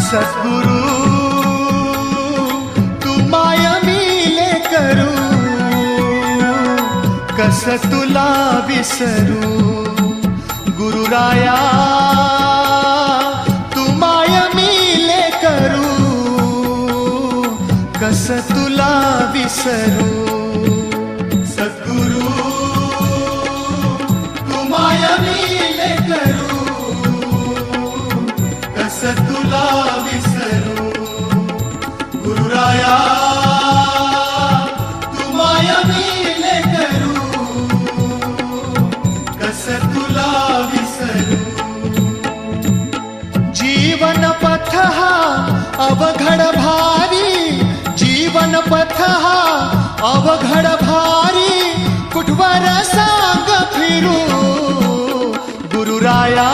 सद्गुरु तू माय मिले करू, कस तुला विसरू. गुरुराया तू माय मिले करू, कस तुला विसरू. सद्गुरु तू माय मिले करू, कस तुला विसरू. गुरुराया तू माय मिले करू, कस तुला विसरू. जीवन पथ हा अवघड भारी, जीवन पथ हा अवघड भारी, कुठवर सांग फिरू. गुरुराया